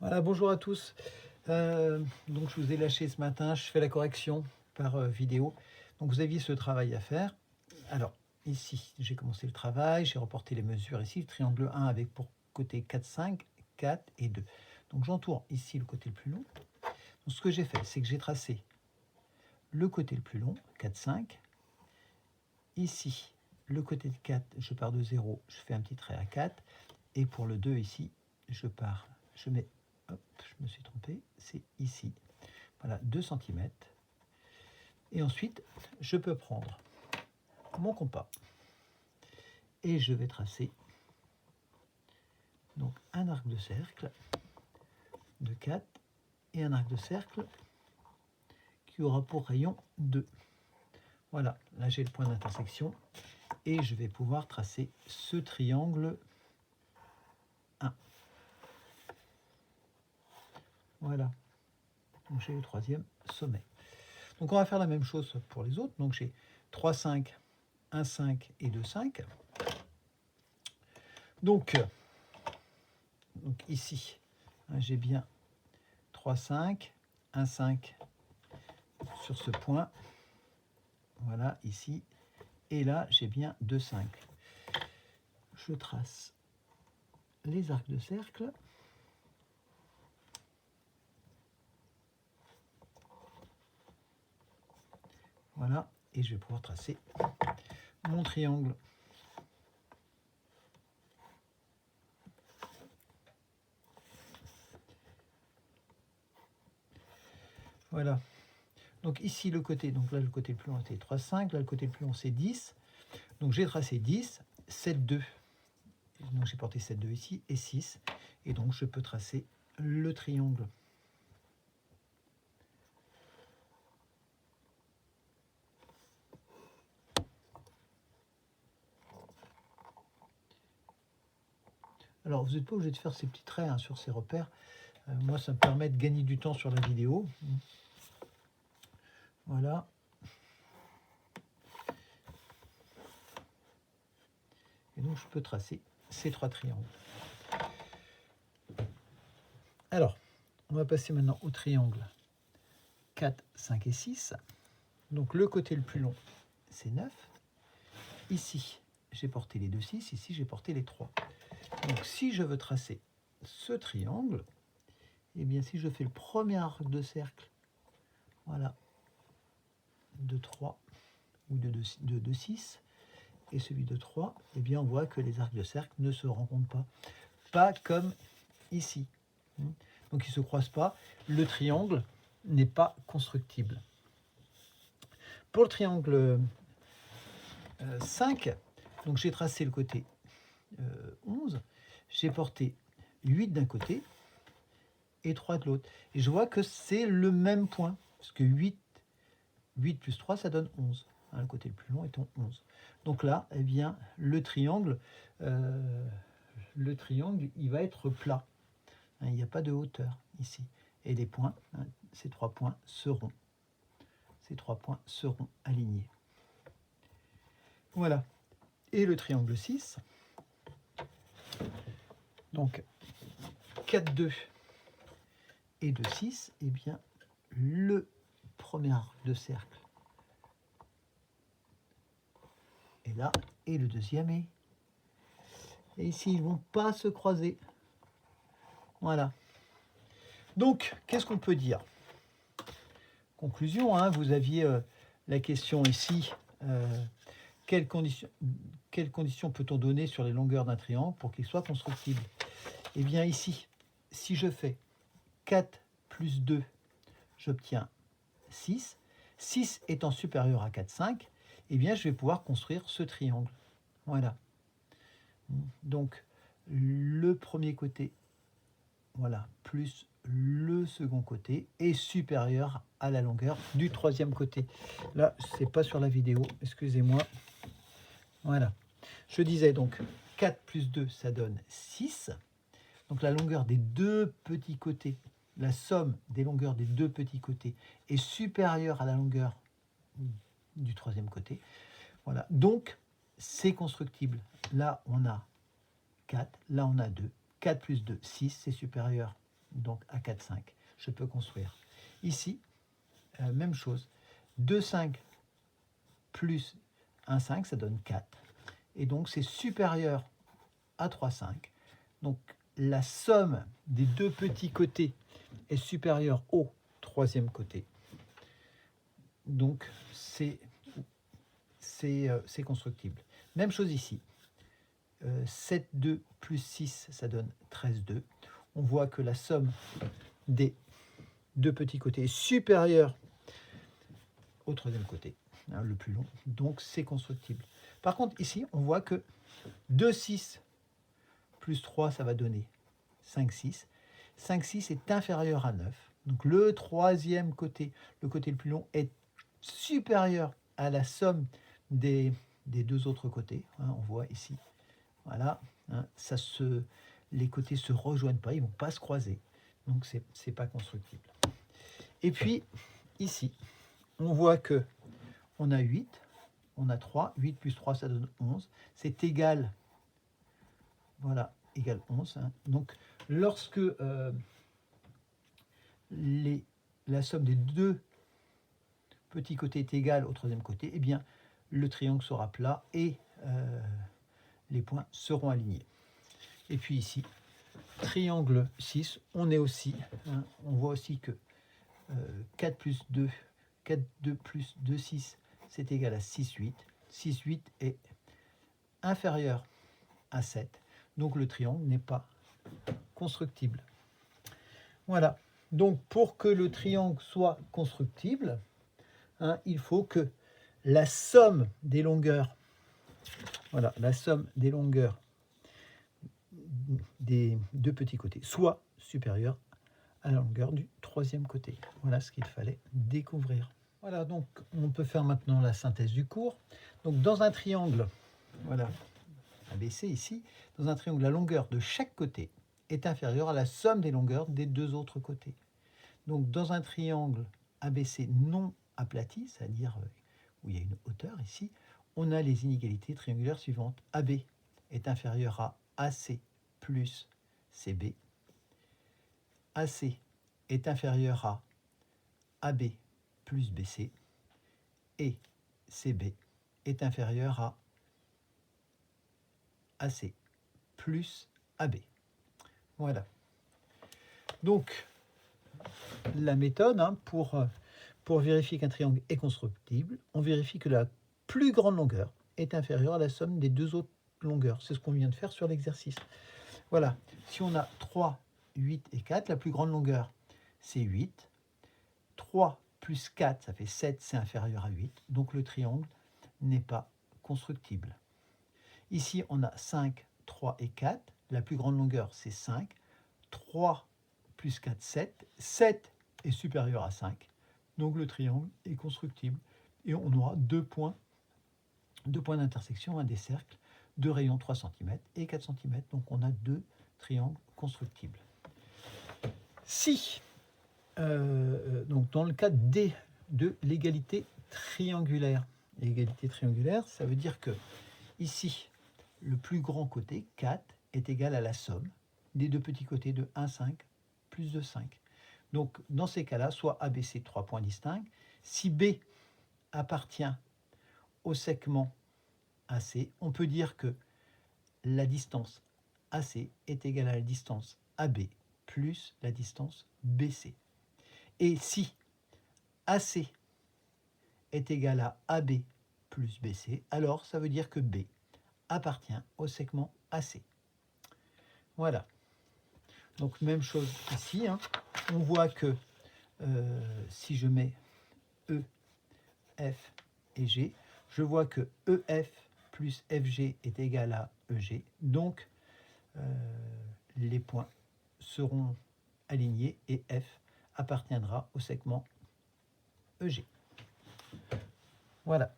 Voilà, bonjour à tous. Donc je vous ai lâché ce matin, je fais la correction par vidéo. Donc vous aviez ce travail à faire. Alors ici, j'ai commencé le travail, j'ai reporté les mesures ici, le triangle 1 avec pour côté 4, 5, 4 et 2. Donc j'entoure ici le côté le plus long. Donc ce que j'ai fait, c'est que j'ai tracé le côté le plus long, 4, 5. Ici, le côté de 4, je pars de 0, je fais un petit trait à 4. Et pour le 2 ici, je mets, hop, je me suis trompé, c'est ici. Voilà, 2 cm. Et ensuite, je peux prendre mon compas et je vais tracer donc un arc de cercle de 4 et un arc de cercle qui aura pour rayon 2. Voilà, là j'ai le point d'intersection et je vais pouvoir tracer ce triangle 1. Voilà, donc j'ai le troisième sommet. Donc on va faire la même chose pour les autres. Donc j'ai 3, 5, 1, 5 et 2, 5. Donc ici, j'ai bien 3, 5, 1, 5 sur ce point. Voilà, ici. Et là, j'ai bien 2, 5. Je trace les arcs de cercle. Voilà, et je vais pouvoir tracer mon triangle. Voilà. Donc ici, le côté, donc là, le côté le plus long était 3, 5. Là, le côté le plus long, c'est 10. Donc j'ai tracé 10, 7, 2. Donc j'ai porté 7, 2 ici et 6. Et donc je peux tracer le triangle. Alors vous n'êtes pas obligé de faire ces petits traits sur ces repères. Moi, ça me permet de gagner du temps sur la vidéo. Voilà. Et donc je peux tracer ces 3 triangles. Alors, on va passer maintenant au triangle 4, 5 et 6. Donc le côté le plus long, c'est 9. Ici, j'ai porté les 2, 6. Ici, j'ai porté les 3. Donc si je veux tracer ce triangle, eh bien si je fais le premier arc de cercle, voilà, de 3 ou de 2, 6, et celui de 3, eh bien on voit que les arcs de cercle ne se rencontrent pas. Pas comme ici. Donc ils ne se croisent pas. Le triangle n'est pas constructible. Pour le triangle 5, donc j'ai tracé le côté 11, j'ai porté 8 d'un côté et 3 de l'autre. Et je vois que c'est le même point, parce que 8 plus 3, ça donne 11. Le côté le plus long étant 11. Donc là, eh bien, le triangle, il va être plat. Il n'y a pas de hauteur ici. Et les points, ces 3 points seront alignés. Voilà. Et le triangle 6, donc 4, 2 et 2, 6, eh bien, le premier arc de cercle est là, et le deuxième est. Et ici, ils ne vont pas se croiser. Voilà. Donc, qu'est-ce qu'on peut dire? Conclusion, vous aviez la question ici, quelles conditions peut-on donner sur les longueurs d'un triangle pour qu'il soit constructible? Eh bien ici, si je fais 4 plus 2, j'obtiens 6. 6 étant supérieur à 4, 5, eh bien je vais pouvoir construire ce triangle. Voilà. Donc le premier côté, voilà, plus le second côté est supérieur à la longueur du troisième côté. Là, c'est pas sur la vidéo, excusez-moi. Voilà. Je disais donc 4 plus 2, ça donne 6. Donc la longueur des deux petits côtés, la somme des longueurs des deux petits côtés est supérieure à la longueur du troisième côté. Voilà. Donc c'est constructible. Là, on a 4, là, on a 2. 4 plus 2, 6, c'est supérieur donc à 4, 5. Je peux construire. Ici, même chose. 2, 5 plus 1, 5, ça donne 4. Et donc, c'est supérieur à 3, 5. Donc, la somme des deux petits côtés est supérieure au troisième côté. Donc, c'est constructible. Même chose ici. 7, 2 plus 6, ça donne 13, 2. On voit que la somme des deux petits côtés est supérieure au troisième côté, hein, le plus long. Donc, c'est constructible. Par contre, ici, on voit que 2, 6 plus 3, ça va donner 5, 6. 5, 6 est inférieur à 9. Donc, le troisième côté, le côté le plus long, est supérieur à la somme des deux autres côtés. Hein, on voit ici. Voilà. Hein, les côtés ne se rejoignent pas, ils ne vont pas se croiser. Donc, ce n'est pas constructible. Et puis, ici, on voit que on a 8, on a 3. 8 plus 3, ça donne 11. C'est égal, voilà, égal 11. Hein. Donc, lorsque la somme des deux petits côtés est égale au troisième côté, eh bien, le triangle sera plat et les points seront alignés. Et puis ici, triangle 6, on est aussi, hein, on voit aussi que 4 plus 2, 4, 2 plus 2, 6, c'est égal à 6, 8. 6, 8 est inférieur à 7. Donc le triangle n'est pas constructible. Voilà. Donc pour que le triangle soit constructible, hein, il faut que la somme des longueurs, voilà, la somme des longueurs des deux petits côtés soit supérieure à la longueur du troisième côté. Voilà ce qu'il fallait découvrir. Voilà, donc on peut faire maintenant la synthèse du cours. Donc dans un triangle, voilà, ABC ici, dans un triangle, la longueur de chaque côté est inférieure à la somme des longueurs des deux autres côtés. Donc dans un triangle ABC non aplati, c'est-à-dire où il y a une hauteur ici, on a les inégalités triangulaires suivantes. AB est inférieur à AC plus CB. AC est inférieur à AB plus BC. Et CB est inférieur à AC plus AB. Voilà. Donc, la méthode, hein, pour vérifier qu'un triangle est constructible, on vérifie que la plus grande longueur est inférieure à la somme des deux autres longueurs. C'est ce qu'on vient de faire sur l'exercice. Voilà. Si on a 3, 8 et 4, la plus grande longueur, c'est 8. 3 plus 4, ça fait 7, c'est inférieur à 8. Donc, le triangle n'est pas constructible. Ici, on a 5, 3 et 4. La plus grande longueur, c'est 5. 3 plus 4, 7. 7 est supérieur à 5. Donc le triangle est constructible. Et on aura deux points d'intersection, des cercles de rayon 3 cm et 4 cm. Donc on a deux triangles constructibles. Si, donc dans le cas de l'égalité triangulaire, ça veut dire que ici, le plus grand côté, 4, est égal à la somme des deux petits côtés de 1, 5 plus 2, 5. Donc, dans ces cas-là, soit ABC 3 points distincts. Si B appartient au segment AC, on peut dire que la distance AC est égale à la distance AB plus la distance BC. Et si AC est égal à AB plus BC, alors ça veut dire que B appartient au segment AC. Voilà. Donc même chose ici. Hein. On voit que si je mets E, F et G, je vois que EF plus FG est égal à EG. Donc les points seront alignés et F appartiendra au segment EG. Voilà.